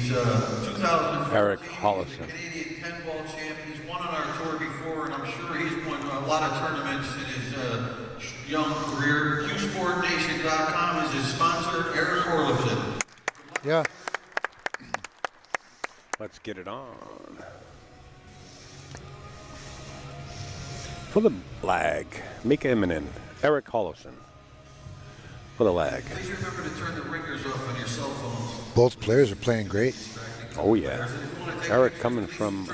He's 2014 Eric Hjorleifson. Canadian 10-ball champ. He's won on our tour before, and I'm sure he's won a lot of tournaments in his young career. QSportNation.com is his sponsor, Eric Hjorleifson. Yeah. Let's get it on. For the lag, Mika Immonen, Eric Hjorleifson. For the lag. Please remember to turn the ringers off on your cell phones. Both players are playing great. Oh yeah. Eric coming from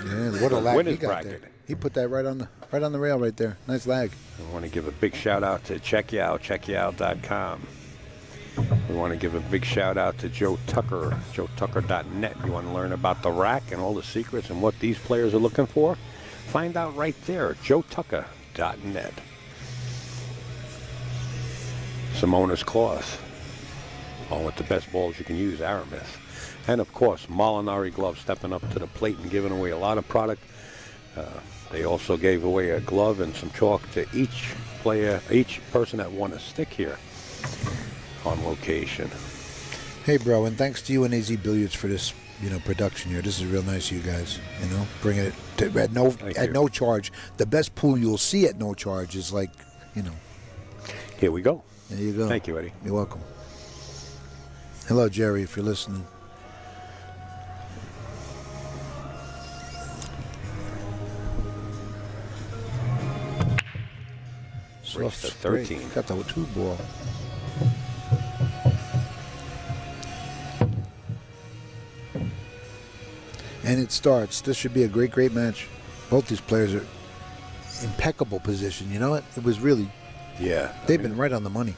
what a lag winner's he got bracket. there. He put that right on the rail right there. Nice lag. I want to give a big shout out to checkyoutout.com. We want to give a big shout out to Joe Tucker, joetucker.net. You want to learn about the rack and all the secrets and what these players are looking for? Find out right there, joetucker.net. Simona's Claws, all with the best balls you can use, Aramis. And of course, Molinari Gloves stepping up to the plate and giving away a lot of product. They also gave away a glove and some chalk to each player, each person that won a stick here on location. Hey, bro, and thanks to you and AZ Billiards for this, production here. This is real nice of you guys. Bringing it to, at no charge. The best pool you'll see at no charge is like, Here we go. There you go. Thank you, Eddie. You're welcome. Hello, Jerry, if you're listening. Race to 13. Got the 2 ball. And it starts. This should be a great, great match. Both these players are impeccable position. You know what? It was really. Yeah. They've been right on the money.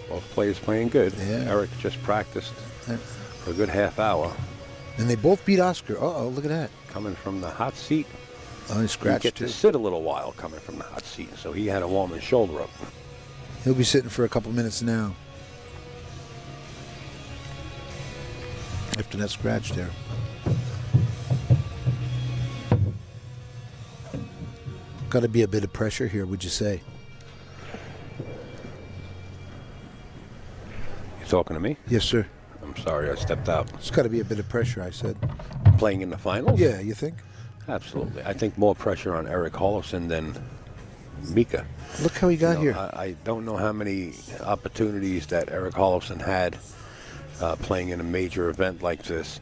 Both players playing good. Yeah. Eric just practiced for a good half hour. And they both beat Oscar. Uh-oh, look at that. Coming from the hot seat. Oh, he scratched He get to sit a little while coming from the hot seat, so he had to warm his shoulder up. He'll be sitting for a couple minutes now. After that scratch there. Got to be a bit of pressure here, would you say? You talking to me? Yes, sir. I'm sorry, I stepped out. It's got to be a bit of pressure, I said. Playing in the finals? Yeah, you think? Absolutely. I think more pressure on Eric Hjorleifson than Mika. Look how he got here. I don't know how many opportunities that Eric Hjorleifson had playing in a major event like this,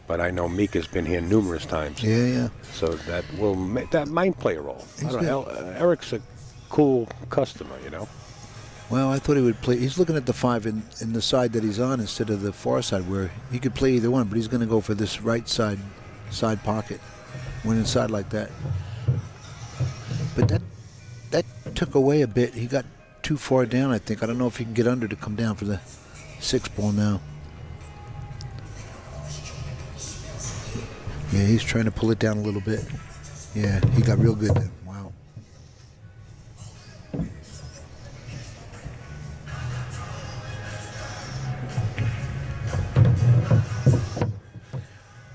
but I know Mika's been here numerous times. Yeah, yeah. So that might play a role. Eric's a cool customer, Well, I thought he would play. He's looking at the 5 in the side that he's on instead of the far side, where he could play either one, but he's going to go for this right side pocket. Went inside like that. But that took away a bit. He got too far down, I think. I don't know if he can get under to come down for the 6 ball now. Yeah, he's trying to pull it down a little bit. Yeah, he got real good then. Wow.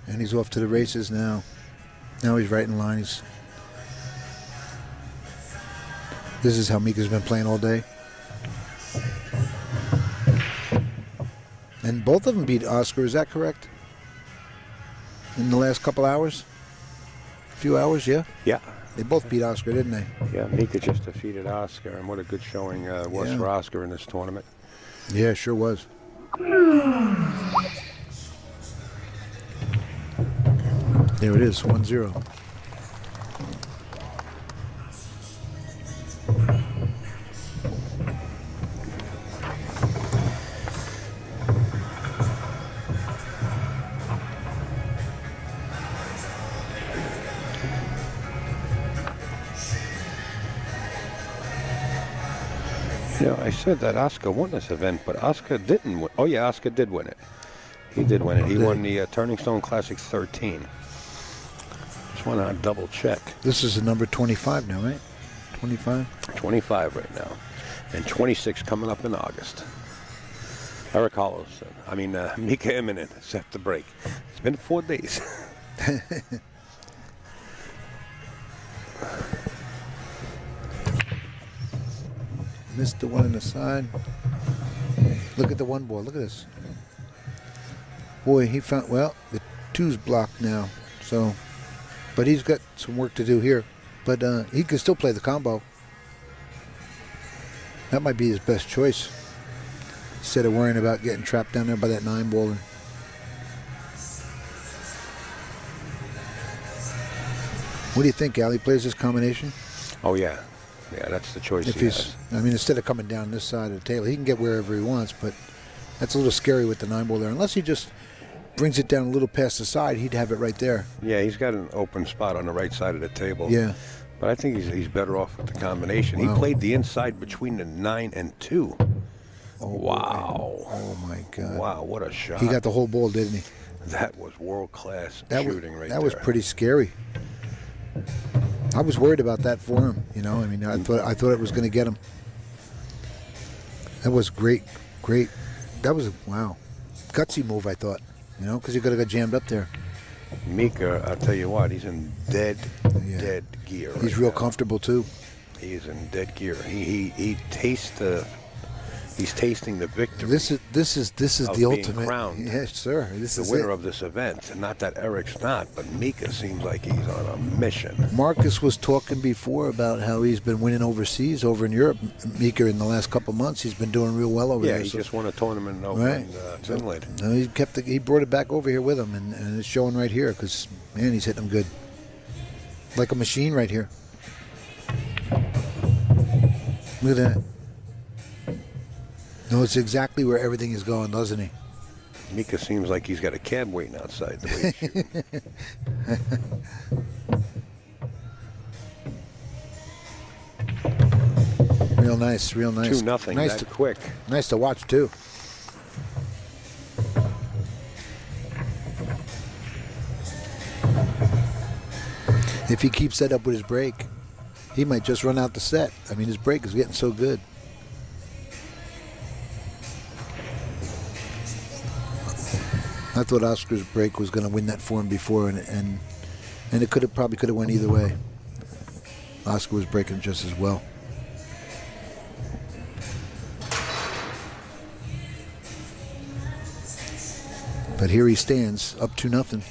And he's off to the races now. Now he's right in line. This is how Mika's been playing all day. And both of them beat Oscar, is that correct? In the last couple hours? A few hours, yeah? Yeah. They both beat Oscar, didn't they? Yeah, Mika just defeated Oscar, and what a good showing was for Oscar in this tournament. Yeah, sure was. There it is, 1-0. I said that Oscar won this event, but Oscar didn't win. Oh, yeah, Oscar did win it. He did win it. He won the Turning Stone Classic 13. Just want to double check. This is the number 25 now, right? 25? 25 right now. And 26 coming up in August. Eric Hjorleifson. Mika Immonen set the break. It's been 4 days. Missed the one on the side. Look at the 1 ball. Look at this. Boy, he found, well, the 2's blocked now. So, but he's got some work to do here. But he can still play the combo. That might be his best choice. Instead of worrying about getting trapped down there by that 9-baller. What do you think, Al? He plays this combination? Oh, yeah. Yeah, that's the choice If he he's, has. I mean, instead of coming down this side of the table, he can get wherever he wants, but that's a little scary with the 9-ball there. Unless he just brings it down a little past the side, he'd have it right there. Yeah, he's got an open spot on the right side of the table. Yeah. But I think he's better off with the combination. Wow. He played the inside between the 9 and 2. Oh, Wow. boy. Oh, my God. Wow, what a shot. He got the whole ball, didn't he? That was world-class shooting right there. That was pretty scary. I was worried about that for him. You know, I mean, I thought it was going to get him. That was great. That was wow, gutsy move. I thought, you know, because he could have got jammed up there. Mika, I'll tell you what, he's in dead gear. He's right real now. comfortable too. He's in dead gear. He tastes he's tasting the victory. This is of the being ultimate. crowned Yes, sir. This the is winner it. of this event. And not that Eric's not, but Mika seems like he's on a mission. Marcus was talking before about how he's been winning overseas, over in Europe. Mika, in the last couple of months, he's been doing real well over there. Yeah, he just won a tournament over Right. in Finland. No, he brought it back over here with him, and it's showing right here because, man, he's hitting them good. Like a machine right here. Look at that. Knows exactly where everything is going, doesn't he? Mika seems like he's got a cab waiting outside the way he's shooting. Real nice, real nice. 2-0, Nice that to, quick. nice to watch, too. If he keeps that up with his break, he might just run out the set. I mean, his break is getting so good. I thought Oscar's break was going to win that for him before, and it probably could have went either way. Oscar was breaking just as well. But here he stands, up 2-0.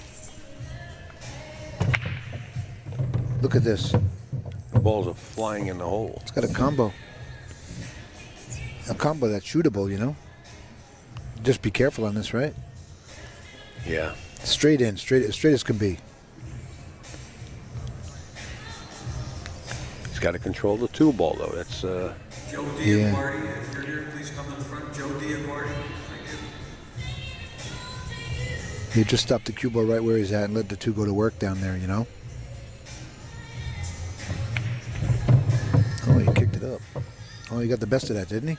Look at this. The balls are flying in the hole. It's got a combo. A combo that's shootable, you know. Just be careful on this, right? Yeah. Straight in, straight as can be. He's got to control the 2-ball, though. That's Joe Yeah. Diaguardi, if you're here, please come to the front. Joe Diaguardi, thank you. You just stop the cue ball right where he's at and let the 2 go to work down there, you know. Oh, he kicked it up. Oh, he got the best of that, didn't he?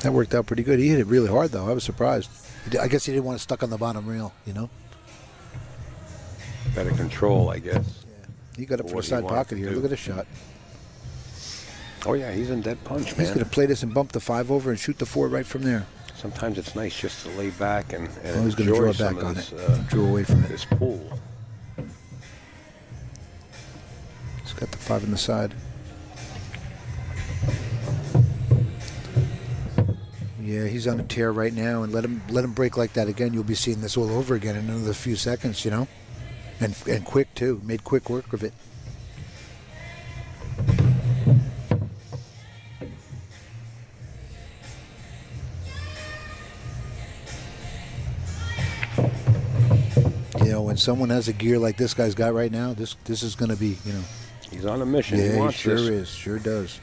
That worked out pretty good. He hit it really hard, though. I was surprised. I guess he didn't want it stuck on the bottom rail, you know. better control, I guess. Yeah. He got up for What the he side wanted pocket to here. do. Look at this shot. Oh, yeah, he's in dead punch, He's man. going to play this and bump the 5 over and shoot the 4 right from there. Sometimes it's nice just to lay back and Oh, he's going to enjoy draw some back of on this, it. Draw away from it. this pool. He's got the 5 on the side. Yeah, he's on a tear right now, and let him break like that again. You'll be seeing this all over again in another few seconds, you know, and quick too. Made quick work of it. You know, when someone has a gear like this guy's got right now, this is going to be, you know. He's on a mission. Yeah, he wants sure this. is. Sure does.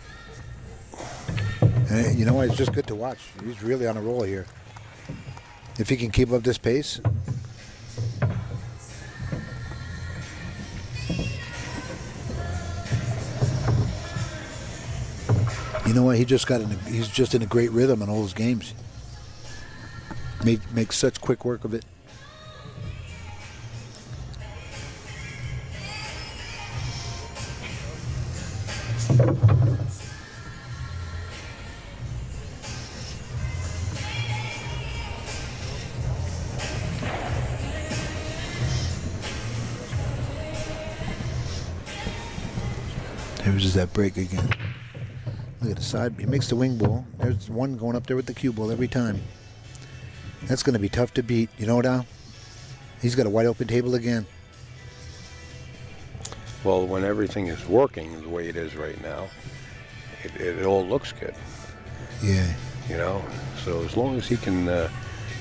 And you know what? It's just good to watch. He's really on a roll here. If he can keep up this pace. You know what? He's just in a great rhythm in all his games. Makes such quick work of it. There's that break again. Look at the side. He makes the wing ball. There's one going up there with the cue ball every time. That's going to be tough to beat. You know what, Al? He's got a wide open table again. Well, when everything is working the way it is right now, it all looks good. Yeah. You know, so as long as he can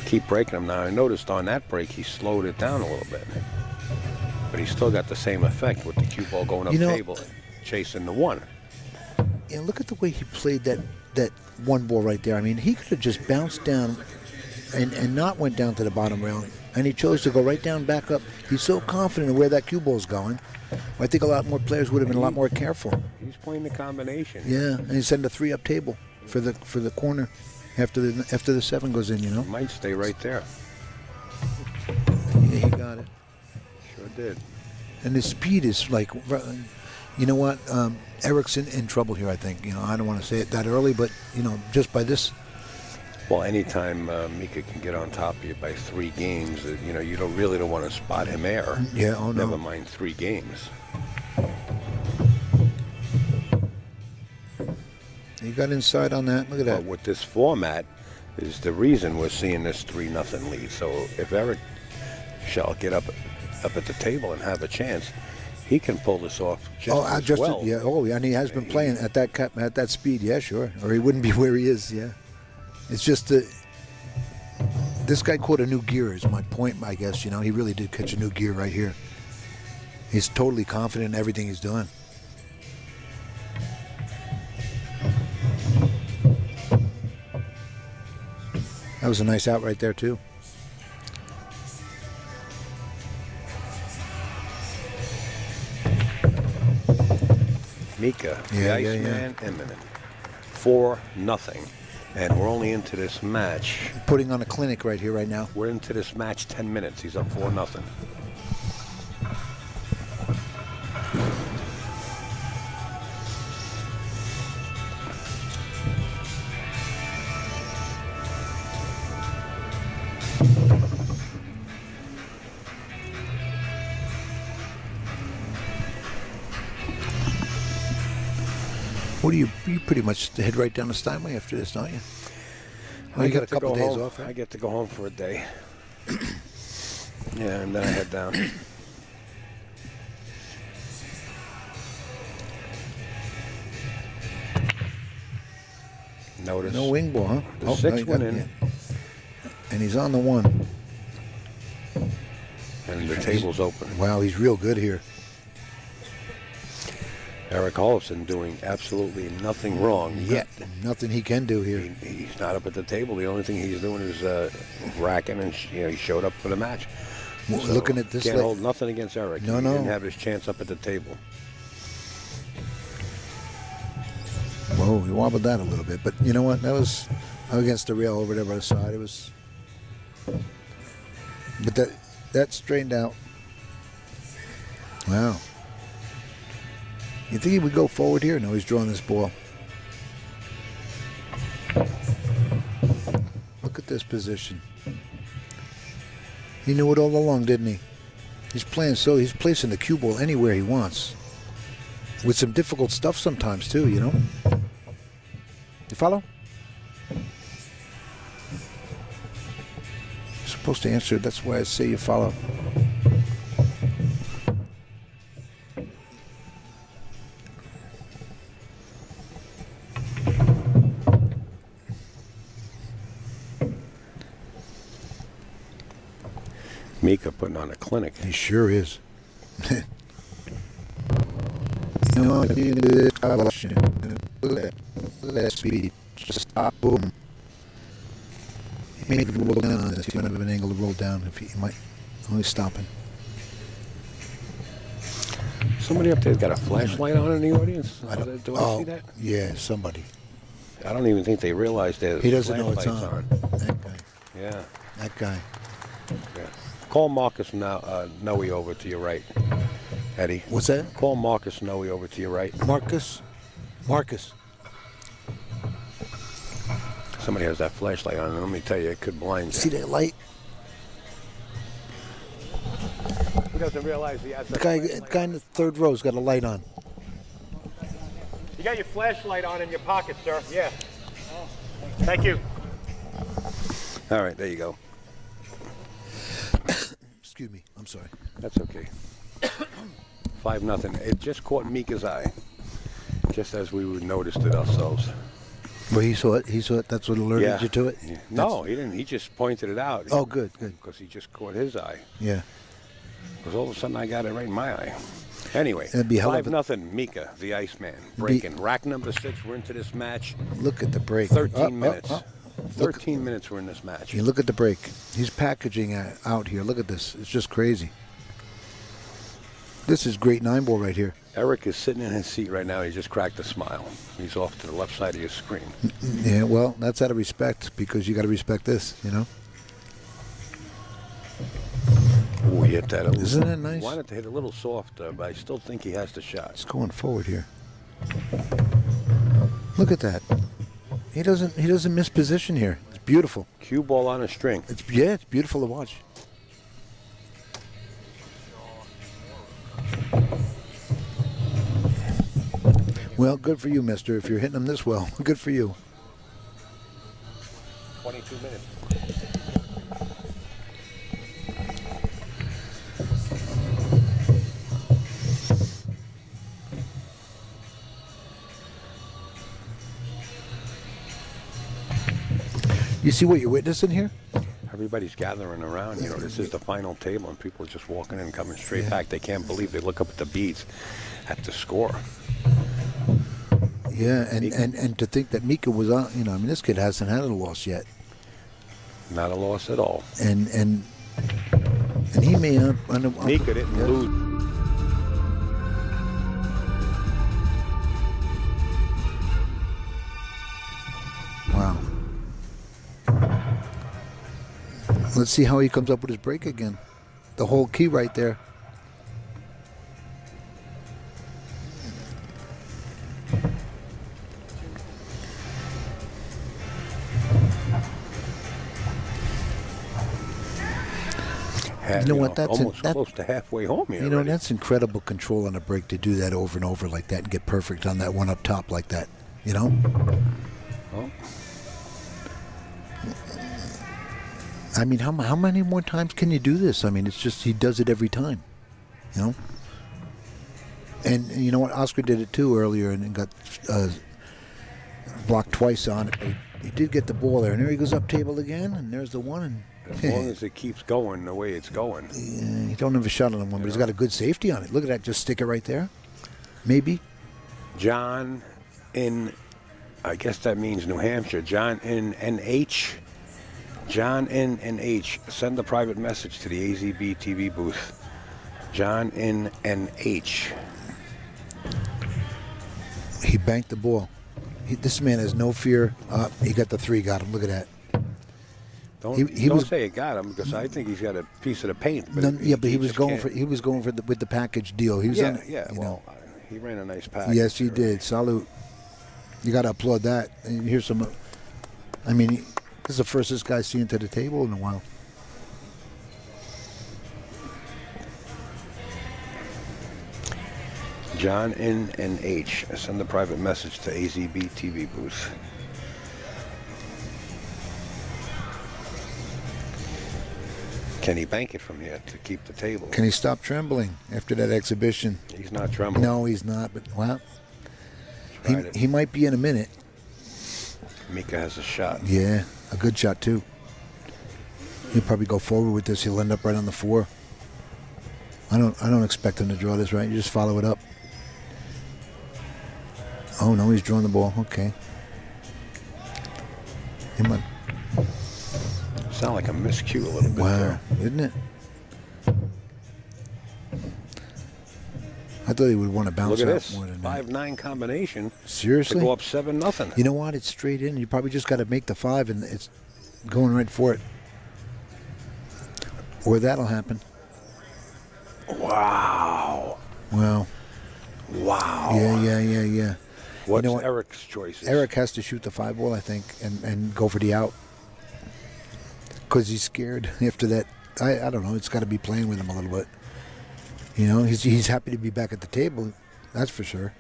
keep breaking them. Now, I noticed on that break he slowed it down a little bit, but he still got the same effect with the cue ball going up table and chasing the one. Yeah, look at the way he played that one ball right there. I mean, he could have just bounced down and not went down to the bottom railing, and he chose to go right down, back up. He's so confident in where that cue ball's going. I think a lot more players would have been a lot more careful. He's playing the combination. Yeah, and he's setting a 3-up table for the corner after the 7 goes in. You know. He might stay right there. Yeah, he got it. Sure did. And his speed is like, you know what? Eric's in trouble here, I think. You know, I don't want to say it that early, but, you know, just by this. Well, anytime Mika can get on top of you by 3 games, you know, you really don't want to spot him there. Yeah, oh no. Never mind 3 games. He got inside on that. Look at that. But with this format is the reason we're seeing this 3-0 lead. So if Eric shall get up at the table and have a chance, he can pull this off just as well. Yeah. Oh, yeah. And he has been playing at that speed. Yeah, sure. Or he wouldn't be where he is. Yeah. It's just this guy caught a new gear. Is my point. I guess, you know, he really did catch a new gear right here. He's totally confident in everything he's doing. That was a nice out right there too. Mika, the Iceman, Immonen. 4-0. And we're only into this match. Putting on a clinic right here, right now. We're into this match 10 minutes. He's up 4-0. What do you pretty much head right down to Steinway after this, don't you? Well, you got a couple days off, right? I get to go home for a day. Yeah, and then I head down. Notice. No wing ball, huh? The 6 went in. Yeah. And he's on the 1. And the table's open. Wow, he's real good here. Eric Hjorleifson doing absolutely nothing wrong yet. Nothing he can do here. He's not up at the table. The only thing he's doing is racking, and he showed up for the match. Well, so looking at this, can't hold nothing against Eric. No, he no. didn't have his chance up at the table. Whoa, he wobbled that a little bit, but you know what? That was against the rail over there by the side. It was, but that straightened out. Wow. You think he would go forward here? No, he's drawing this ball. Look at this position. He knew it all along, didn't he? He's placing the cue ball anywhere he wants. With some difficult stuff sometimes too, you know? You follow? You're supposed to answer, that's why I say you follow. Mika putting on a clinic. He sure is. Look at that speed. Just stop, boom. He may roll down. He's going to have an angle to roll down if he might. Only stopping. Somebody up there's got a flashlight on in the audience. Do I see that? Yeah, somebody. I don't even think they realize that he doesn't know it's on. That guy. Yeah. That guy. Yeah. Call Marcus Noe over to your right, Eddie. What's that? Call Marcus Noe over to your right. Marcus. Somebody has that flashlight on, and let me tell you, it could blind you. See that light? Who doesn't realize he has that The guy in the third row's got a light on. You got your flashlight on in your pocket, sir. Yeah. Thank you. All right, there you go. Excuse me. I'm sorry. That's okay. 5-0. It just caught Mika's eye, just as we would noticed it ourselves. Well, he saw it. He saw it. That's what alerted you to it. Yeah. No, he didn't. He just pointed it out. Oh, good, good. Because he just caught his eye. Yeah. Because all of a sudden I got it right in my eye. Anyway, It'd be 5-0. Mika, the Iceman, breaking. Rack number 6. We're into this match. Look at the break. 13 minutes. 13 Look. minutes we're in this match. You look at the break. He's packaging out here. Look at this. It's just crazy. This is great 9-ball right here. Eric is sitting in his seat right now. He just cracked a smile. He's off to the left side of your screen. Yeah, well, that's out of respect because you got to respect this, you know. Oh, he hit that. Isn't that nice? Wanted to hit a little softer, but I still think he has the shot. It's going forward here. Look at that. He doesn't miss position here. It's beautiful. Cue ball on a string. It's beautiful to watch. Well, good for you, mister. If you're hitting them this well, good for you. 22 minutes. You see what you're witnessing here? Everybody's gathering around. You know, this is the final table, and people are just walking in and coming straight back. They can't believe. They look up at the beads at the score. Yeah, and to think that Mika was on, you know, I mean, this kid hasn't had a loss yet. Not a loss at all. And he may end up. Mika didn't lose. Wow. Let's see how he comes up with his break again. The whole key right there. You know what? That's almost close to halfway home here. You know, already. that's incredible control on a break to do that over and over like that and get perfect on that one up top like that. You know? Oh. I mean, how many more times can you do this? I mean, it's just he does it every time. You know? And you know what? Oscar did it too earlier and got blocked twice on it. But he did get the ball there. And there he goes up table again, and there's the one. And as long as it keeps going the way it's going. Yeah, he don't have a shot on one, but he's got a good safety on it. Look at that. Just stick it right there. Maybe. John in, I guess that means New Hampshire. John in NH. John in NH. Send a private message to the AZB TV booth. John in NH. He banked the ball. This man has no fear. He got the 3, got him. Look at that. Don't say it got him because I think he's got a piece of the paint. But but he was going with the package deal. He was he ran a nice package. Yes, he did. Salute. You got to applaud that. And here's some. I mean, this is the first this guy's seen to the table in a while. John N and H. Send a private message to AZB TV booth. Can he bank it from here to keep the table? Can he stop trembling after that exhibition? He's not trembling. No, he's not. But well, he might be in a minute. Mika has a shot. Yeah, a good shot too. He'll probably go forward with this. He'll end up right on the 4. I don't expect him to draw this right. You just follow it up. Oh no, he's drawing the ball. Okay. He might. Sound like a miscue a little bit. Wow, there. isn't it? I thought he would want to bounce Look at out this more than that. 5-9 combination. Seriously? To go up 7-0. You know what? It's straight in. You probably just got to make the 5, and it's going right for it. Or that'll happen. Wow. Well. Wow. Yeah. What's you know what? Eric's choices? Eric has to shoot the 5 ball, I think, and go for the out. Because he's scared after that. I don't know. It's got to be playing with him a little bit. You know, he's happy to be back at the table. That's for sure.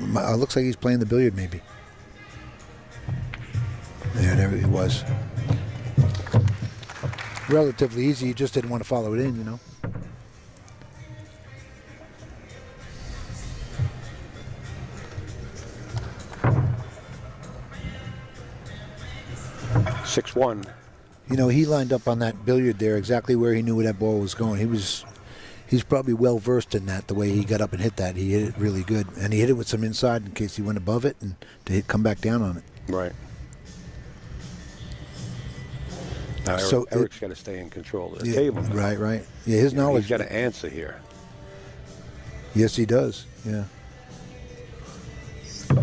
Looks like he's playing the billiard, maybe. Yeah, there he was. Relatively easy. He just didn't want to follow it in, you know. Six one. You know, he lined up on that billiard there exactly where he knew where that ball was going. He's probably well versed in that. The way he got up and hit that, he hit it really good, and he hit it with some inside in case he went above it and to come back down on it. Right. Now So Eric's got to stay in control of the table. Now. Right, right. Yeah, his knowledge. He's got to answer here. Yes, he does. Yeah.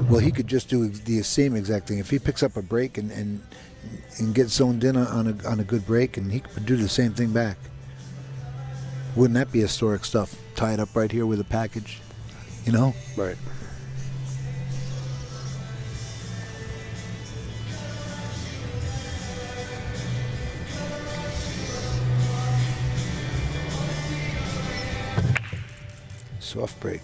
Well, he could just do the same exact thing. If he picks up a break and gets zoned in on a good break, and he could do the same thing back. Wouldn't that be historic stuff? Tied up right here with a package, you know? Right. Soft break.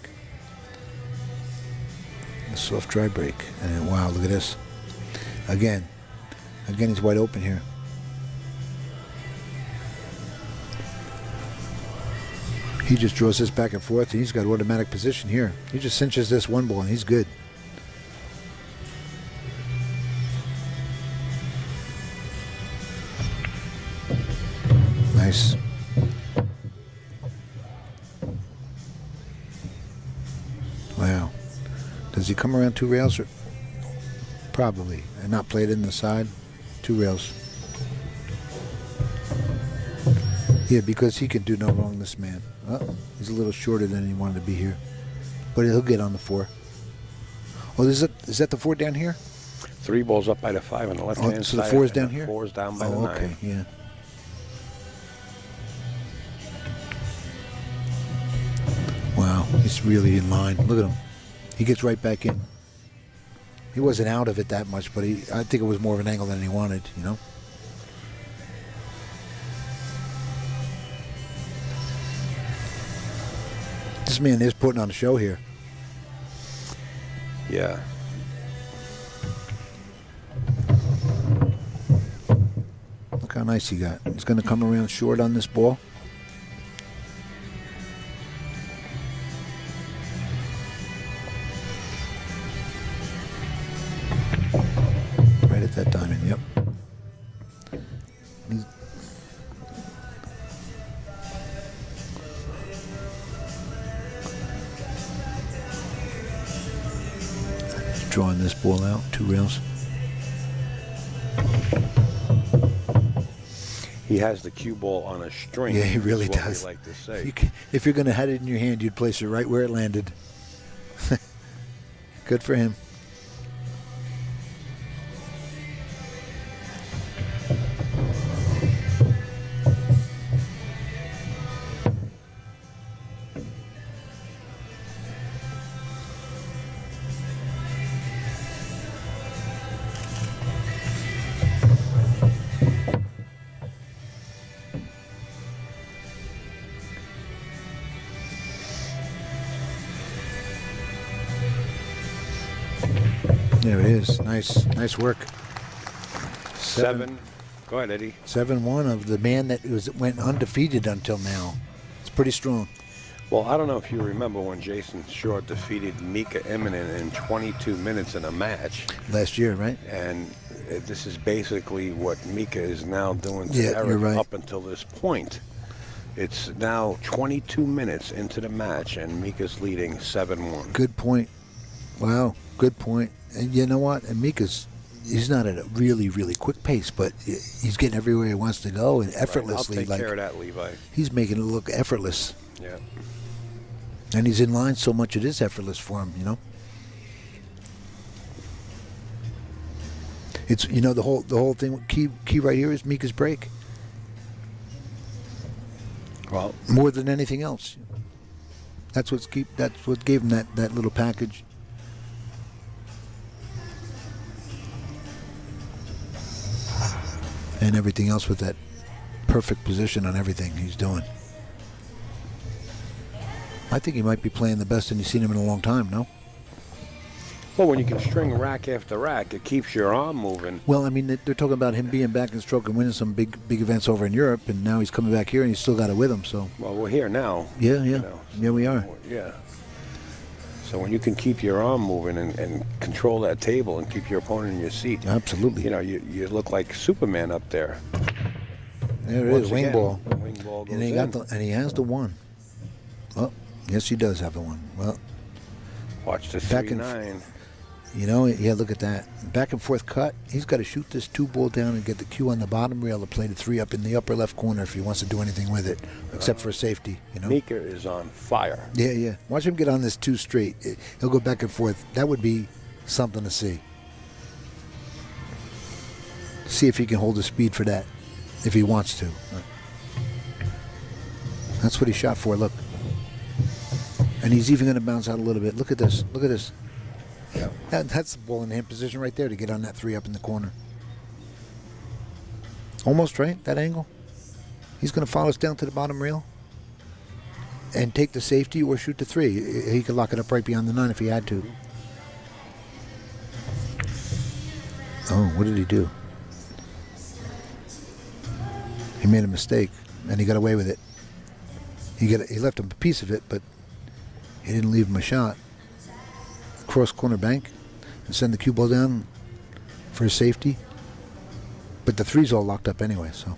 A soft dry break. And then, wow, look at this. Again, he's wide open here. He just draws this back and forth, and he's got automatic position here. He just cinches this one ball, and he's good. Nice. Wow. Does he come around two rails? Or probably. And not play it in the side. Two rails. Yeah, because he can do no wrong, this man. Oh, he's a little shorter than he wanted to be here. But he'll get on the 4. Oh, is that the 4 down here? 3 balls up by the 5 on the left-hand so side. the 4 is down here? 4 is down by the 9. Okay, yeah. Wow, he's really in line. Look at him. He gets right back in. He wasn't out of it that much, but I think it was more of an angle than he wanted, you know? This man is putting on a show here. Yeah. Look how nice he got. He's going to come around short on this ball. Right at that diamond, yep. Drawing this ball out, 2 rails. He has the cue ball on a string. Yeah, he really is what does. We like to say. If you're going to have it in your hand, you'd place it right where it landed. Good for him. There it is. Nice work. 7. Go ahead, Eddie. 7-1 of the man that went undefeated until now. It's pretty strong. Well, I don't know if you remember when Jason Short defeated Mika Immonen in 22 minutes in a match. Last year, right? And this is basically what Mika is now doing to Yeah, Eric you're right. up until this point. It's now 22 minutes into the match, and Mika's leading 7-1. Good point. Wow, good point. And you know what? And he's not at a really, really quick pace, but he's getting everywhere he wants to go and effortlessly. Right, I'll take care of that, Levi. He's making it look effortless. Yeah. And he's in line so much it is effortless for him, you know? It's, you know, the whole thing, key right here is Mika's break. Well, more than anything else. That's what gave him that little package. And everything else with that perfect position on everything he's doing. I think he might be playing the best and you've seen him in a long time, no? Well, when you can string rack after rack, it keeps your arm moving. Well, I mean, they're talking about him being back in stroke and winning some big events over in Europe, and now he's coming back here and he's still got it with him. So Well, we're here now. yeah, you know. yeah, we are. Yeah. So when you can keep your arm moving and control that table and keep your opponent in your seat, Absolutely. you know, you look like Superman up there. There it Once is, wing again, ball. the wing ball goes And he in. and he has the one. Well, yes, he does have the one. Well, Watch the back in- 3-9. you know, yeah, look at that. Back and forth cut. He's got to shoot this 2-ball down and get the cue on the bottom rail to play the 3 up in the upper left corner if he wants to do anything with it, except for safety, you know? Mika is on fire. Yeah, yeah. Watch him get on this 2 straight. He'll go back and forth. That would be something to see. See if he can hold the speed for that, if he wants to. That's what he shot for, look. And he's even going to bounce out a little bit. Look at this. Look at this. Yeah. That's the ball in hand position right there to get on that 3 up in the corner. Almost right, that angle. He's going to follow us down to the bottom rail and take the safety or shoot the 3. He could lock it up right beyond the 9 if he had to. Oh, what did he do? He made a mistake, and he got away with it. He left him a piece of it, but he didn't leave him a shot. Cross corner bank and send the cue ball down for his safety. But the 3's all locked up anyway, so.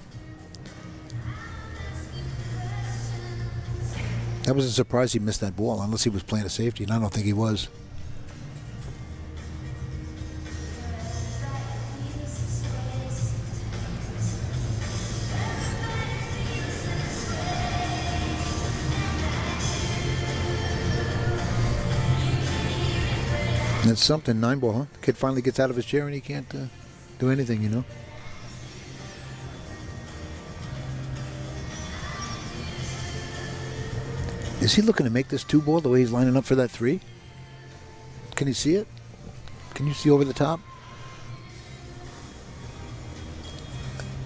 That was a surprise he missed that ball, unless he was playing a safety, and I don't think he was. That's something, 9-ball, huh? The kid finally gets out of his chair and he can't do anything, you know? Is he looking to make this 2-ball the way he's lining up for that 3? Can you see it? Can you see over the top?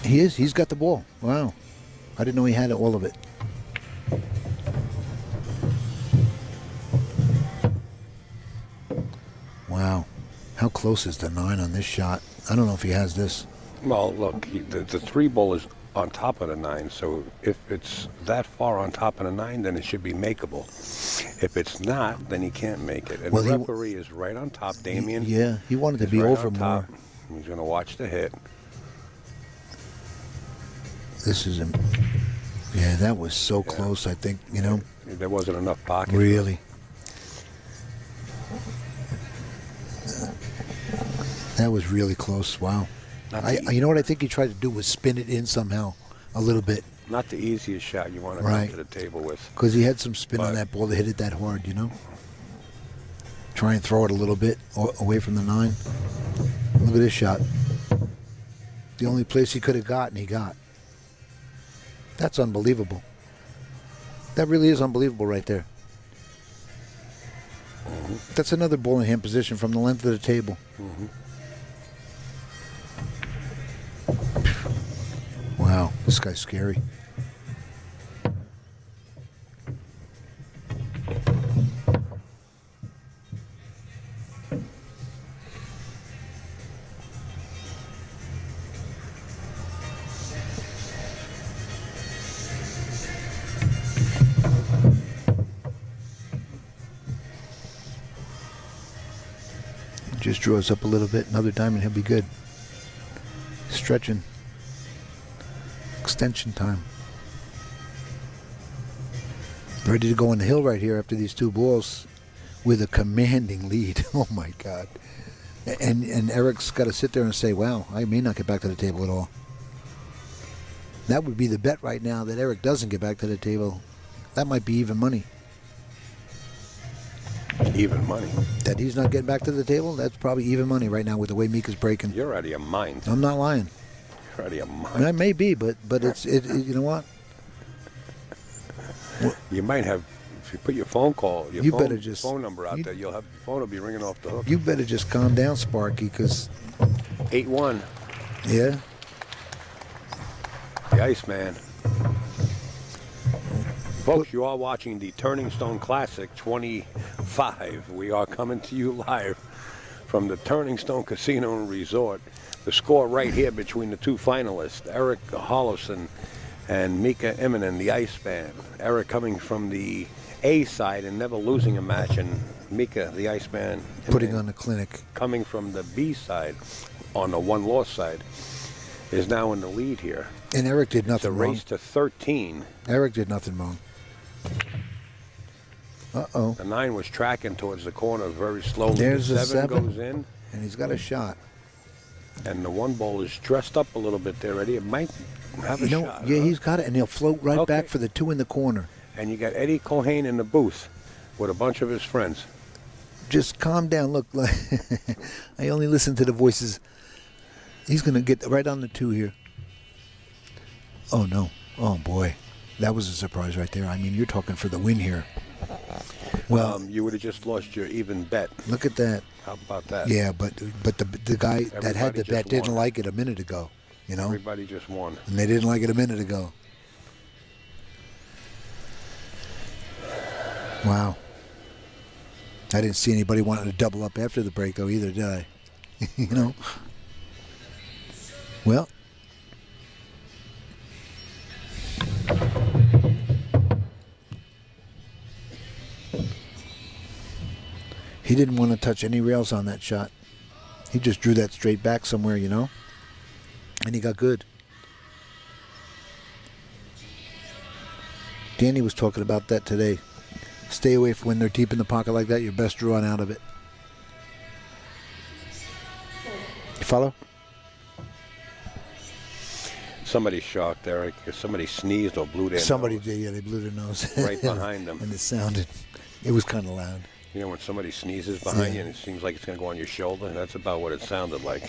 He is. He's got the ball. Wow. I didn't know he had all of it. Wow. How close is the 9 on this shot? I don't know if he has this. Well, look, the 3 ball is on top of the 9, so if it's that far on top of the 9, then it should be makeable. If it's not, then he can't make it. And Well, the referee is right on top, Damien. Yeah, he wanted to is be right over on more. top. He's going to watch the hit. This is yeah, that was so close, I think, you know. There wasn't enough pocket. Really. That was really close. Wow. You know what I think he tried to do was spin it in somehow a little bit. Not the easiest shot you want to Right. come to the table with. Because he had some spin on But- that ball to hit it that hard, you know. Try and throw it a little bit away from the 9. Look at this shot. The only place he could have gotten, he got. That's unbelievable. That really is unbelievable right there. That's another ball in hand position from the length of the table. Wow, this guy's scary. Just draws up a little bit. Another diamond, he'll be good. Stretching. Extension time. Ready to go on the hill right here after these 2 balls with a commanding lead. Oh my God. And Eric's got to sit there and say, wow, I may not get back to the table at all. That would be the bet right now, that Eric doesn't get back to the table. That might be even money. Even money. That he's not getting back to the table, that's probably even money right now with the way Mika's breaking. You're out of your mind. I'm not lying. You're out of your mind. And I may be, but it's you know what? You might have, if you put your phone number out there, your phone will be ringing off the hook. You better just calm down, Sparky, because 8-1, yeah, the Iceman. Folks, you are watching the Turning Stone Classic 25. We are coming to you live from the Turning Stone Casino and Resort. The score right here between the two finalists, Eric Hjorleifson and Mika Immonen, the Iceman. Eric coming from the A side and never losing a match, and Mika, the Iceman, Putting on the clinic. coming from the B side, on the one-loss side, is now in the lead here. And Eric did It's a nothing wrong. race to 13. Eric did nothing wrong. Uh-oh. The 9 was tracking towards the corner very slowly. There's the a 7. goes in, And he's got a shot. and the 1 ball is dressed up a little bit there, Eddie. It might have a shot. Yeah, huh? he's got it, and he'll float right Okay. back for the 2 in the corner. And you got Eddie Cohane in the booth with a bunch of his friends. Just calm down. Look, I only listen to the voices. He's going to get right on the 2 here. Oh, no. Oh, boy. That was a surprise right there. I mean, you're talking for the win here. Well, You would have just lost your even bet. look at that. How about that? Yeah, but the guy that had Everybody the bet just didn't won. like it a minute ago, you know? Everybody just won. And they didn't like it a minute ago. Wow. I didn't see anybody wanting to double up after the break, though, either, did I? You know? Well. He didn't want to touch any rails on that shot. He just drew that straight back somewhere, you know? And he got good. Danny was talking about that today. Stay away from when they're deep in the pocket like that. Your best drawing out of it. You follow? Somebody's shocked, Eric. Somebody sneezed or blew their Somebody nose. did, yeah. They blew their nose. Right behind them. And it sounded, it was kind of loud. You know when somebody sneezes behind you and it seems like it's going to go on your shoulder? That's about what it sounded like.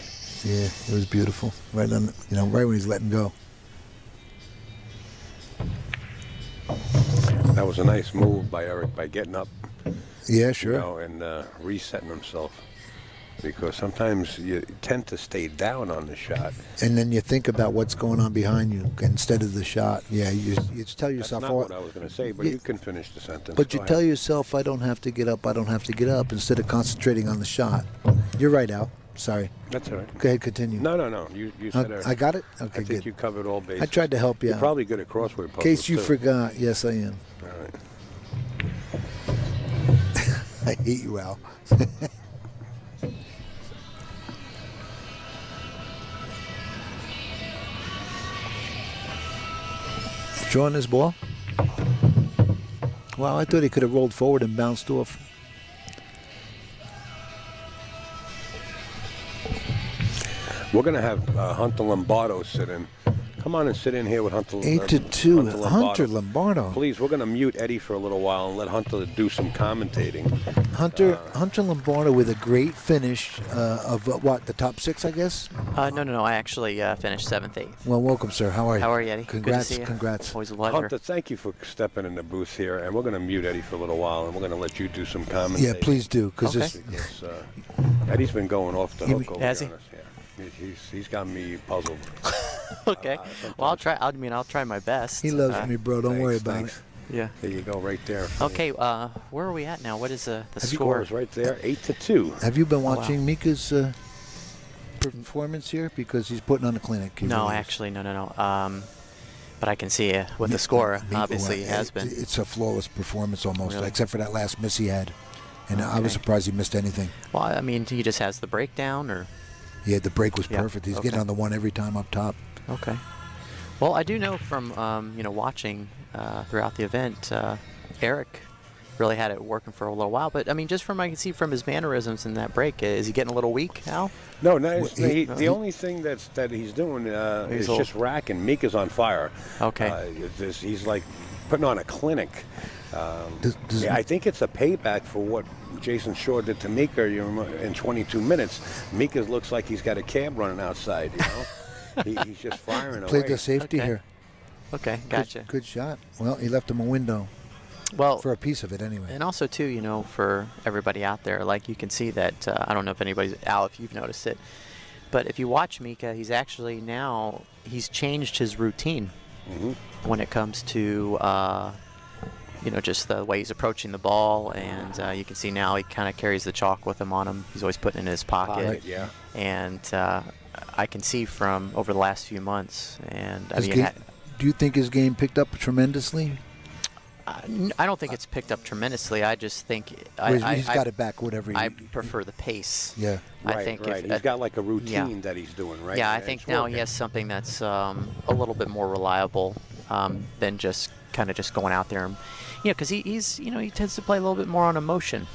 Yeah, it was beautiful. Right on, you know, right when he's letting go. That was a nice move by Eric by getting up, Yeah, you sure. know, and resetting himself. Because sometimes you tend to stay down on the shot. And then you think about what's going on behind you instead of the shot. Yeah, you tell That's yourself, not oh, what I was going to say, but Yeah. you can finish the sentence. but Go you ahead. tell yourself, I don't have to get up, I don't have to get up, instead of concentrating on the shot. You're right, Al. Sorry. That's all right. Go ahead, continue. No. You said I got it? I Okay, think good. you covered all bases. I tried to help you You're out. probably good at crossword puzzles, In case you too. forgot, yes, I am. All right. I hate you, Al. Drawing this ball? Wow, I thought he could have rolled forward and bounced off. We're going to have Hunter Lombardo sit in. Come on and sit in here with Hunter. 8-2. Hunter Lombardo. Please, we're going to mute Eddie for a little while and let Hunter do some commentating. Hunter Lombardo with a great finish of what, the top 6, I guess? No. I actually finished 7th, 8th. Well, welcome, sir. How are you? How are you, Eddie? Good to Congrats, see you. congrats. Always a pleasure. Hunter, thank you for stepping in the booth here, and we're going to mute Eddie for a little while, and we're going to let you do some commentating. Yeah, please do, because Okay. Because Eddie's been going off the hook over Has on he? us. Yeah. He's got me puzzled. Okay. Well, I'll try. I'll try my best. he loves me, bro. Don't worry about Thanks. Yeah. There you go, right there. Okay. Where are we at now? What is the The score? score is right there, 8-2. it. Have you been wow. watching Mika's performance here? Because he's putting on a clinic. He No, really is. actually, no. But I can see with the score. Mika, Obviously, he has been. It's a flawless performance almost, Really? except for that last miss he had. And I was Okay. surprised he missed anything. Well, I mean, he just has the breakdown, or Yeah, the break was Yeah, perfect. He's okay. getting on the one every time up top. okay. Well, I do know from watching throughout the event, Eric really had it working for a little while. But I mean, just from I can see from his mannerisms in that break, is he getting a little weak now? No, the he- only thing that he's doing is old. just racking. Mika's on fire. Okay. He's like putting on a clinic. Does- Yeah, I think it's a payback for what Jason Shaw did to Mika in 22 minutes. Mika looks like he's got a cab running outside, you know? He's just firing Played away. the safety Okay. here. Okay, gotcha. Good shot. Well, he left him a window Well, for a piece of it anyway. and also too, for everybody out there, like you can see that I don't know if anybody's Al, if you've noticed it, but if you watch Mika, he's actually he's changed his routine when it comes to just the way he's approaching the ball, and you can see now he kind of carries the chalk with him on him. He's always putting it in his pocket. Yeah. And I can see from over the last few months, and I His mean, game, do you think his game picked up tremendously? I don't think it's picked up tremendously. I just think He's got it back, whatever. I prefer the pace. Yeah. I think right. He's got like a routine that he's doing, right? Yeah, I And think it's now working. he has something that's a little bit more reliable than just kind of just going out there and, because he's he tends to play a little bit more on emotion.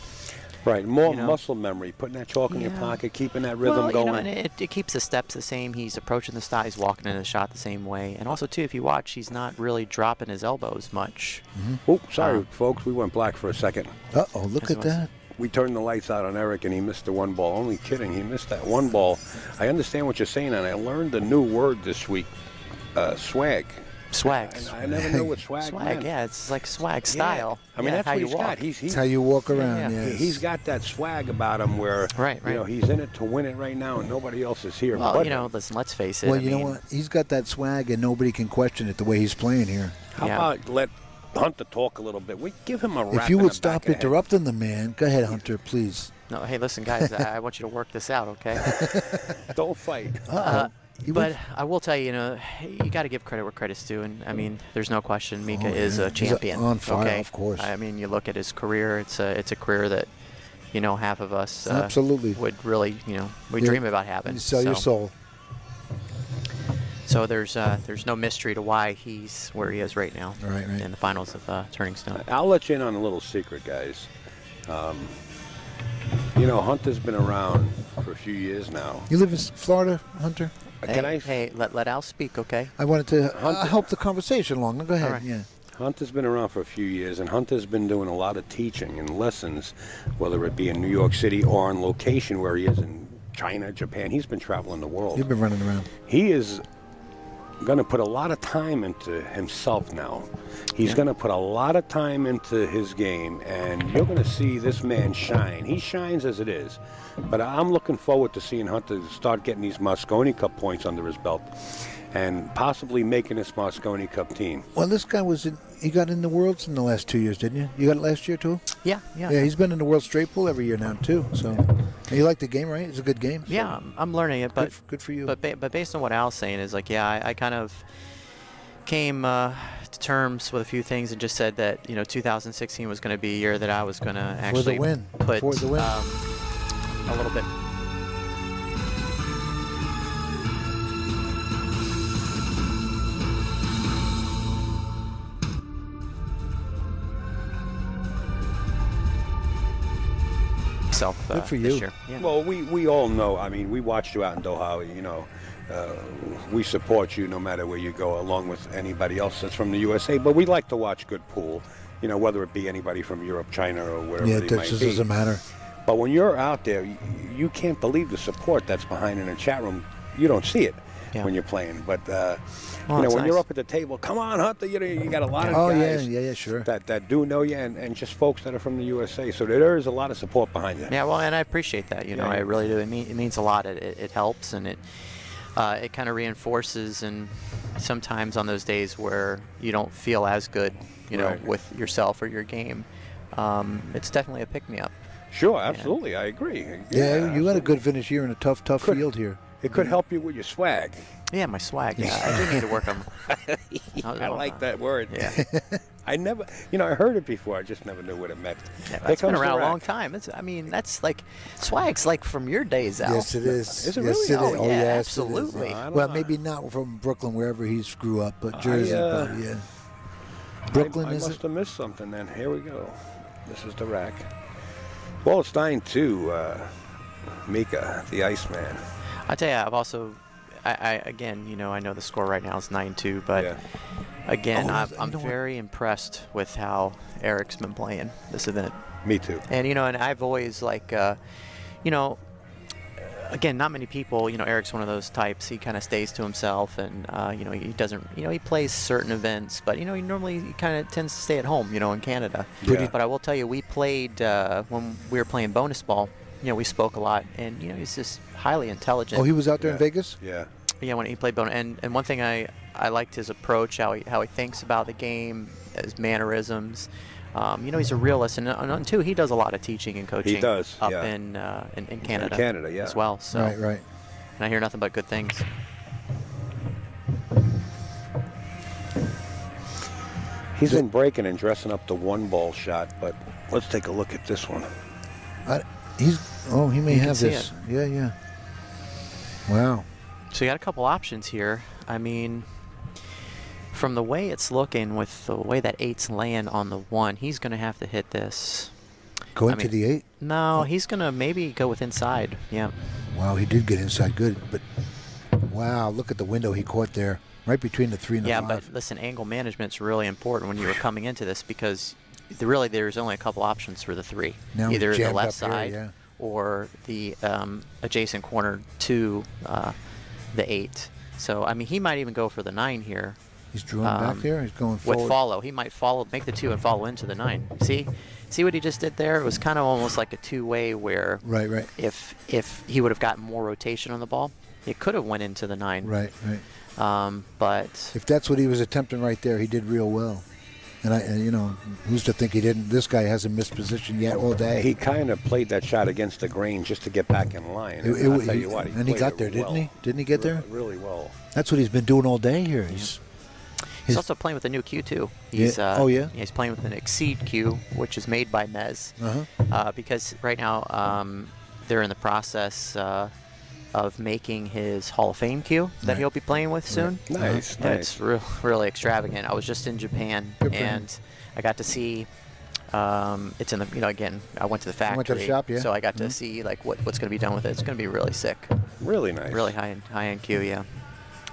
Right, more you know. muscle memory, putting that chalk in your Yeah. pocket, keeping that rhythm Well, going. and it keeps the steps the same. He's approaching the style. He's walking into the shot the same way. And also, too, if you watch, he's not really dropping his elbows much. Oh, sorry, folks, we went black for a second. Uh-oh, look Yes, it at was. that. We turned the lights out on Eric, and he missed the one ball. Only kidding, he missed that one ball. I understand what you're saying, and I learned a new word this week, swag. Swag. I never knew what swag Swag, meant. yeah. It's like swag Yeah. style. I mean, Yeah, that's how what you he's walk. got. That's how you walk around, yeah. yes. He's got that swag about him where, Right. he's in it to win it right now, and nobody else is here. Well, but him. listen, let's face it. Well, I you know mean, what? He's got that swag, and nobody can question it the way he's playing here. How Yeah. about let Hunter talk a little bit? We give him a rap If you in would the stop back of the head. interrupting the man, go ahead, Hunter, please. No, hey, listen, guys. I want you to work this out, okay? Don't fight. But I will tell you, you got to give credit where credit's due, and I mean, there's no question. Mika Oh, is yeah. a He's champion. on fire, okay? of course. I mean, you look at his career; it's a career that, half of us Absolutely. would really, we Yeah. dream about having. You sell your soul. So there's no mystery to why he's where he is right now. Right. In the finals of Turning Stone. I'll let you in on a little secret, guys. Hunter's been around for a few years now. You live in Florida, Hunter? Hey, let Al speak, okay? I wanted to help the conversation along. Go ahead. All right. Yeah. Hunter's been around for a few years, and Hunter's been doing a lot of teaching and lessons, whether it be in New York City or on location where he is in China, Japan. He's been traveling the world. You've been running around. He is going to put a lot of time into himself now. He's going to put a lot of time into his game, and you're going to see this man shine. He shines as it is, but I'm looking forward to seeing Hunter start getting these Mosconi Cup points under his belt and possibly making this Mosconi Cup team. Well, this guy he got in the Worlds in the last 2 years, didn't you? You got it last year, too? Yeah. Yeah, he's been in the World Straight Pool every year now, too. So, you like the game, right? It's a good game. So Yeah, I'm learning it, but good for you. But based on what Al's saying is like, I kind of came to terms with a few things and just said that 2016 was going to be a year that I was going to actually win. put For the win. a little bit. Good for this you. year. Yeah. Well, we all know. I mean, we watched you out in Doha. We support you no matter where you go, along with anybody else that's from the USA. But we like to watch good pool, whether it be anybody from Europe, China, or wherever Yeah, they that might just be. doesn't matter. But when you're out there, you can't believe the support that's behind in the chat room. You don't see it when you're playing. But, when it's you're nice. up at the table, come on, Hunter, you got a lot of Oh, guys yeah, sure. that do know you and just folks that are from the USA. So there is a lot of support behind you. Yeah, well, and I appreciate that. Yeah. I really do. It means a lot. It helps, and it kind of reinforces. And sometimes on those days where you don't feel as good, Right. with yourself or your game, it's definitely a pick me up. Sure, absolutely. I agree. Yeah, you had a good finish here in a tough field here. It could help you with your swag. Yeah, my swag. Yeah, I do need to work on. I like that word. Yeah, I never, I heard it before. I just never knew what it meant. yeah Here that's been comes the around a rack. long time. That's like swag's like from your days, Al. Yes, it is. Is it yes, really? It Oh, is. yeah, yes, it is. absolutely. I don't Well, know. maybe not from Brooklyn, wherever he's grew up, but Jersey. But yeah. Brooklyn I is must have missed something then. Here we go. This is the rack. Well, it's 9-2, Mika, the Iceman. I tell you, I've also, again, I know the score right now is 9-2, but Yeah. again, Oh, I'm you know what? very impressed with how Eric's been playing this event. Me too. And and I've always again, not many people. Eric's one of those types. He kind of stays to himself, and he doesn't. He plays certain events, but he normally kind of tends to stay at home. In Canada. Yeah. But I will tell you, we played when we were playing bonus ball. We spoke a lot, and he's just highly intelligent. Oh, he was out there in Yeah. Vegas? Yeah. Yeah, when he played bonus, and one thing I liked his approach, how he thinks about the game, his mannerisms. You know, he's a realist, and too, he does a lot of teaching and coaching. He does, up yeah. in Canada. In Canada, yeah. as well. So, Right, right. and I hear nothing but good things. He's been breaking and dressing up the one ball shot, but let's take a look at this one. He may You can have see this. Yeah, yeah. Wow. So you got a couple options here. I mean, from the way it's looking, with the way that 8's laying on the 1, he's going to have to hit this. Go into the 8? No, he's going to maybe go with inside. Yeah. Wow, he did get inside good, but wow, look at the window he caught there, right between the 3 and the 5. Yeah, but listen, angle management's really important when you were coming into this, because there's only a couple options for the 3. Now Either he's the jammed left up here, side yeah. or the adjacent corner to the 8. So, I mean, he might even go for the 9 here. He's drawing back there. He's going forward. With follow. He might make the 2 and follow into the 9. See what he just did there? It was kind of almost like a two-way where Right, right. if he would have gotten more rotation on the ball, it could have went into the 9. Right, right. But If that's what he was attempting right there, he did real well. And you know, who's to think he didn't? This guy hasn't missed position yet all day. He kind of played that shot against the grain just to get back in line. And I'll tell you what, and he played got it there, didn't well. he? Didn't he get there? Really well. That's what he's been doing all day here. he's also playing with a new cue too. He's, Oh, yeah? He's playing with an Exceed cue, which is made by Mez. Because right now they're in the process of making his Hall of Fame cue that he'll be playing with soon. Nice, And nice. it's really extravagant. I was just in Japan, Good for him. and I got to see. It's in the, again, I went to the factory, went to the shop, yeah? so I got to see like what's going to be done with it. It's going to be really sick, Really nice. really high-end cue, yeah.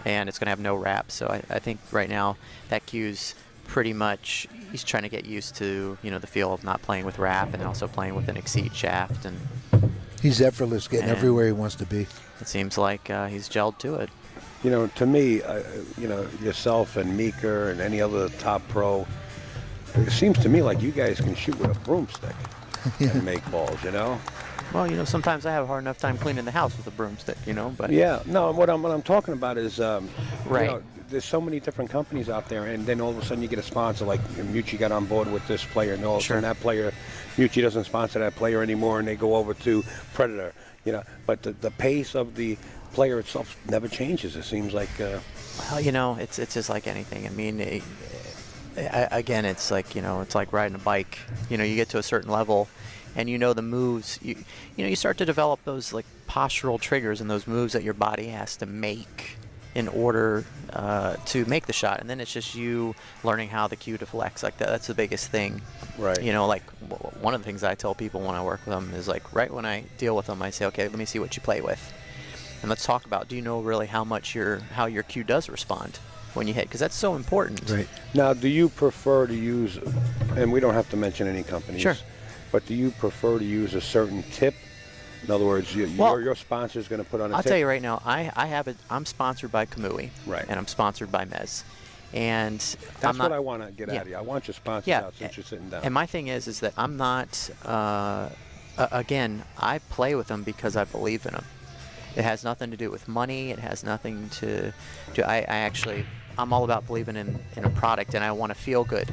And it's going to have no wrap, so I think right now that cue's pretty much, he's trying to get used to the feel of not playing with wrap and also playing with an Exceed shaft, and He's effortless, getting And- everywhere he wants to be. it seems like he's gelled to it. To me, yourself and Meeker and any other top pro, it seems to me like you guys can shoot with a broomstick and make balls, Well, sometimes I have a hard enough time cleaning the house with a broomstick, but Yeah, no, what I'm talking about is, Right. There's so many different companies out there, and then all of a sudden you get a sponsor, like Mucci got on board with this player, and all of a sudden that player, Mucci doesn't sponsor that player anymore, and they go over to Predator, But the pace of the player itself never changes. It seems like. Well, it's just like anything. I mean, again, it's like it's like riding a bike. You get to a certain level, and the moves. You start to develop those like postural triggers and those moves that your body has to make in order to make the shot, and then it's just you learning how the cue deflects. Like that's the biggest thing. Right. Like one of the things I tell people when I work with them is like right when I deal with them, I say, okay, let me see what you play with. And let's talk about, do you know really how your cue does respond when you hit? Because that's so important. Right. Now, do you prefer to use, and we don't have to mention any companies, Sure. but do you prefer to use a certain tip? In other words, your sponsor is going to put on a I'll tip? tell you right now, I have it. I'm sponsored by Kamui, Right. and I'm sponsored by Mez. And That's what I want to get out of you. I want your sponsors out since you're sitting down. And my thing is that I'm not, again, I play with them because I believe in them. It has nothing to do with money. It has nothing to I'm all about believing in a product, and I want to feel good.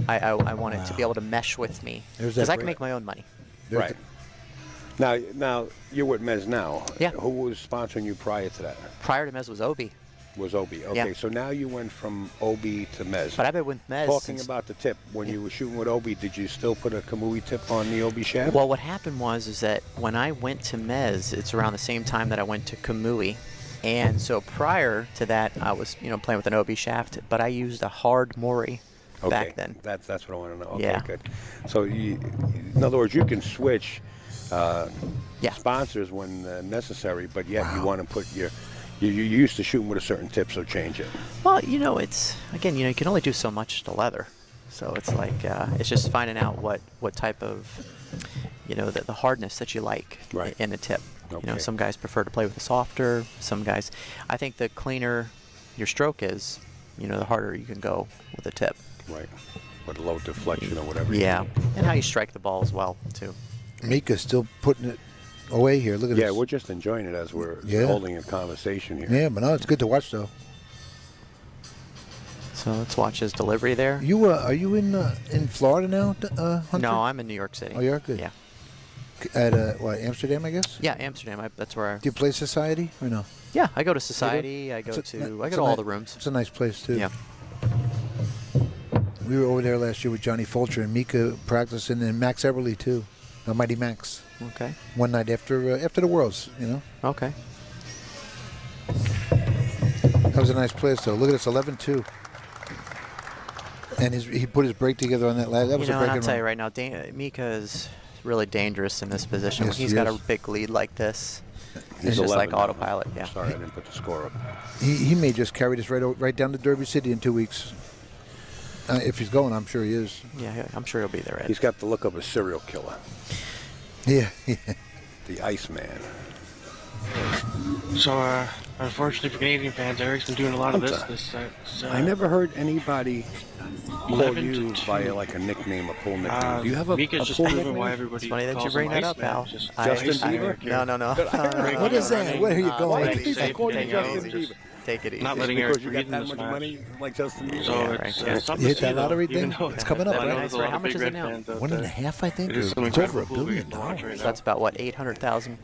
I want it to be able to mesh with me. There's Because that I can break. make my own money. Right. Now you're with Mez now. Yeah. Who was sponsoring you prior to that? Prior to Mez was Obi. Was Obi. Okay, Yeah. so now you went from Obi to Mez. But I've been with Mez Talking since, about the tip, when you were shooting with Obi, did you still put a Kamui tip on the Obi shaft? Well, what happened is that when I went to Mez, it's around the same time that I went to Kamui. And so prior to that, I was, playing with an Obi shaft, but I used a hard Mori back then. That's what I want to know. Okay, Yeah. good. So, in other words, you can switch sponsors when necessary, but yet you want to put you're used to shooting with a certain tip, so change it. Well, it's, again, you can only do so much to leather. So it's like, it's just finding out what type of, the hardness that you like in the tip. Okay. Some guys prefer to play with a softer, some guys, I think the cleaner your stroke is, the harder you can go with a tip. Right. With low deflection or whatever. Yeah, and how you strike the ball as well, too. Mika's still putting it away here. Look at this. Yeah, we're just enjoying it as we're holding a conversation here. Yeah, but no, it's good to watch though. So So let's watch his delivery there. You are you in Florida now, Hunter? No, I'm in New York City. Oh, you're good. Yeah. At what, Amsterdam, I guess? Yeah, Amsterdam. That's where I. Do you play Society or no? Yeah, I go to Society. I go to all the rooms. It's a nice place too. Yeah. We were over there last year with Johnny Fulcher and Mika practicing, and Max Eberly too, Mighty Max. Okay. One night after the Worlds, you know. Okay. That was a nice place though. Look at this, 11-2. And he put his break together on that last. That was a and break. I'll tell you right now, Mika is really dangerous in this position. Yes, When he's he got is. a big lead like this, He's it's just 11 like now. autopilot. Yeah. Sorry, I didn't put the score up. He may just carry this right down to Derby City in 2 weeks. If he's going, I'm sure he is. Yeah, I'm sure he'll be there. Ed. He's got the look of a serial killer. Yeah. The Iceman. So, unfortunately for Canadian fans, Eric's been doing a lot of this. I never heard anybody call 11 you to by 2. like a nickname, a full nickname. Do you have a Mika's just full proving nickname? why everybody It's funny that you calls bring him that up, Iceman. Al. Just Justin Bieber? No. What is that? Where are you going? Why do you Take think I it called you easy. Justin Bieber? Take it easy. Not letting Because Eric you breathe got in that this much match. money like Justin Bieber? So Yeah, it's right, yeah. something You hit to that see, though, lottery even thing? though It's coming up, I know right? there's a lot How of much big is it Red now? fans out 1.5, I think. It is some It's over incredible $1 billion. to watch right So now. that's about what 800,000.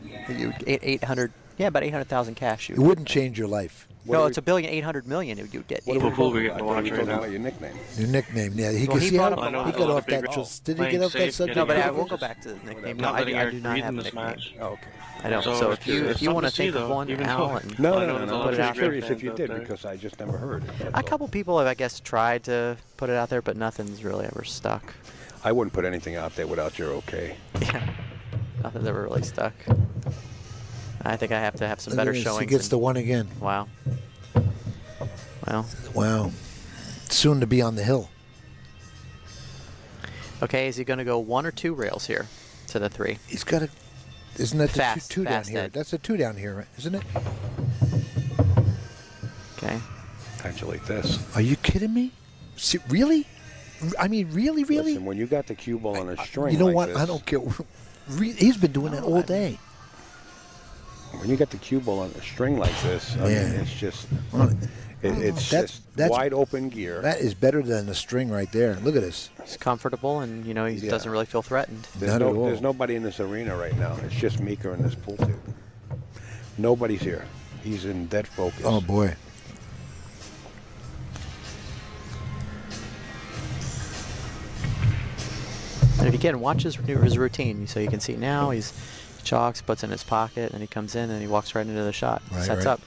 800. Yeah, about 800,000 cash. It wouldn't change your life. No, it's $1,800,000,000. You'd get. What are we 800. Cool, we talking get to about? watch I thought you were right talking now. about your nickname. Your nickname, yeah. Well, he he brought got up- I know he there's got a lot off of big that. roles. Did he Playing get off that safe, subject? No, but I getting will go just back to the nickname. No, not I letting do Eric not breathe have in a this nickname. match. Oh, okay. I don't. So So it's if you something want to to see, think of though, one, even though- Al, and No, I know no, there's no. a lot I'm of just big curious Red if you fans did out there. because I just never heard it. a that's couple people have, I guess, tried to put it out there, but nothing's really ever stuck. all. I wouldn't put anything out there without your okay. Yeah, nothing's ever really stuck. I think I have to have some Look at better this, showings. He gets the one again. Wow. Well, Wow. Soon to be on the hill. okay. Is he going to go 1 or 2 rails here to the 3? He's got a. Isn't that the Fast, two down fast, here? Ed. That's a 2 down here, right? Isn't it? Okay. Actually, this. Are you kidding me? Really? I mean, really? Listen, when you got the cue ball on a string You know like what? this, I don't care. He's been doing that all day. when you got the cue ball on a string like this, I Yeah. mean, it's just, Well, it's That's- just wide open gear. That is better than the string right there. Look at this. He's comfortable, and he Yeah. doesn't really feel threatened. Not at all. There's nobody in this arena right now. It's just Mika in this pool tube. Nobody's here. He's in dead focus. Oh boy. And if you can watch his routine, so you can see now he jogs, puts it in his pocket, and he comes in and he walks right into the shot, Right, sets right. up,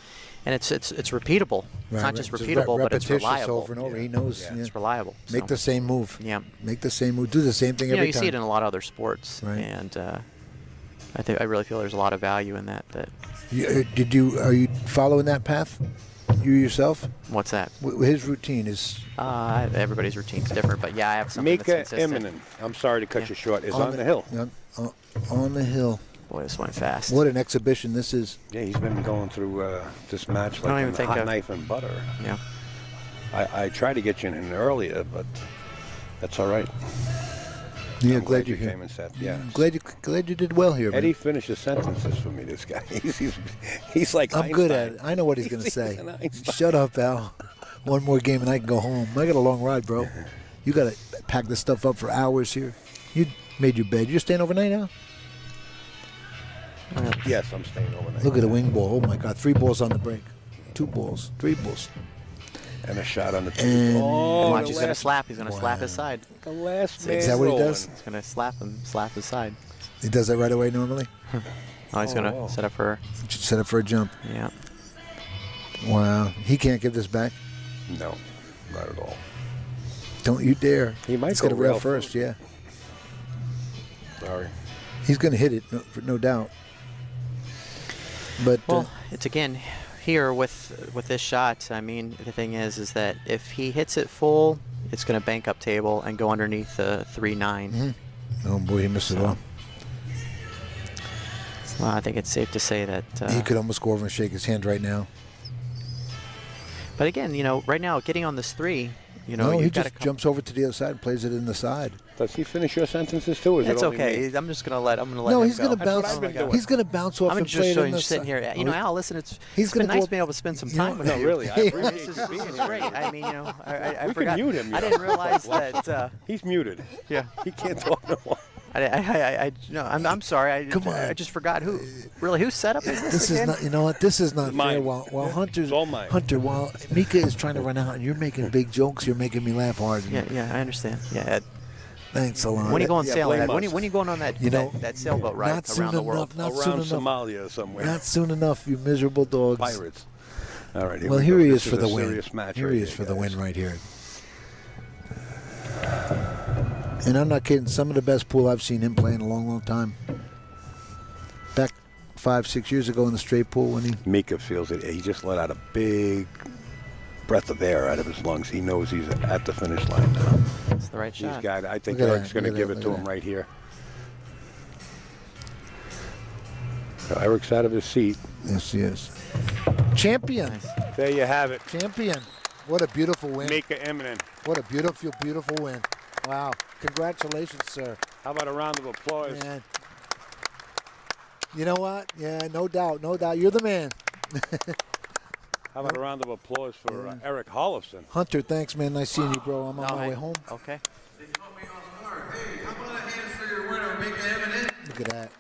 and it's repeatable. It's Right, not just right. repeatable, but it's repetitious reliable. over and over. He knows. Yeah. Yeah. It's reliable. Make so. the same move. Yeah. Make the same move. Do the same thing every You time. see it in a lot of other sports, Right. and I really feel there's a lot of value in that. Are you following that path? You yourself? What's that? His routine is Everybody's routine's different, but yeah, I have something Mika that's consistent. Immonen, I'm sorry to cut Yeah. you short, is on the hill. On the hill. Boy, this went fast. What an exhibition this is. Yeah, he's been going through this match don't like even in think hot of- knife and butter. Yeah. I tried to get you in earlier, but that's all right. Yeah, I'm glad you're you here. came and sat. Yeah. Glad you did well here, man. Eddie finishes sentences for me. This guy, he's like I'm good at Einstein. it. I know what he's going to He's say. an Einstein. Shut up, Al. One more game and I can go home. I got a long ride, bro. You got to pack this stuff up for hours here. You made your bed. You're staying overnight, Al? Yes, I'm staying overnight. Look at the wing ball. Oh, my God. 3 balls on the break. 2 balls. 3 balls. And a shot on the tee. And- Oh, Watch, the he's gonna last- slap. He's gonna slap his Wow. side. The last Is man that what he rolling. does? He's gonna slap his side. He does that right away normally? Oh, he's gonna wow. set up for. Set up for a jump. Yeah. Wow. He can't give this back. No, not at all. Don't you dare. He might He's go got to rail rail first, first. yeah. Sorry. He's going to hit it, no doubt. But Well, it's again here with this shot. I mean, the thing is that if he hits it full, it's going to bank up table and go underneath the 3-9. oh boy, he missed it all. Well, I think it's safe to say that. He could almost go over and shake his hand right now. But again, right now, getting on this 3, You know, No, he you've got to just jumps over to the other side and plays it in the side. Does he finish your sentences too? Or is It's it only okay. me? I'm just gonna let. I'm gonna let. No, him he's go. going to bounce. I've been doing. He's going to bounce off I'm and just play it in showing the you sitting side. here. You know, Al, listen, it's He's been gonna nice go- being able to spend some you know- time with No, you. really, I appreciate This you is, being this is here. great. I mean, you know, I We forgot. can mute him. I didn't realize that. He's muted. Yeah. He can't talk no more. No, I'm sorry. Come on. I just forgot who. Really, whose setup is this This is again? not. You know what? This is not Mine. fair. While Hunter's It's all mine. Hunter, while Mika is trying to run out and you're making big jokes, you're making me laugh hard. Yeah, I understand. Yeah. Thanks a lot. When are you going Yeah, sailing? blame When us. are you going on that You know, that sailboat ride not soon around the world? enough. Not soon Around enough. Somalia somewhere. Not soon enough. You miserable dogs. Pirates. All right. Well, we here go. he This is for the a win. serious match Here right he is for the guys. win right here. And I'm not kidding. Some of the best pool I've seen him play in a long, long time. Back 5-6 years ago in the straight pool when he. Mika feels it. He just let out a big breath of air out of his lungs. He knows he's at the finish line now. It's the right He's shot. got. I think Look at Eric's that, going to look at give that, it to look him at that. right here. So Eric's out of his seat. Yes, he is. Champion. Nice. There you have it. Champion. What a beautiful win. Mika Immonen. What a beautiful, beautiful win. Wow. Congratulations, sir. How about a round of applause? Man. You know what? Yeah, no doubt. No doubt. You're the man. How about a round of applause for Eric Hjorleifson? Hunter, thanks, man. Nice seeing you, bro. I'm on my way home. Okay. They caught me off guard. Hey, how about a hand for your winner, Mika Immonen? Look at that.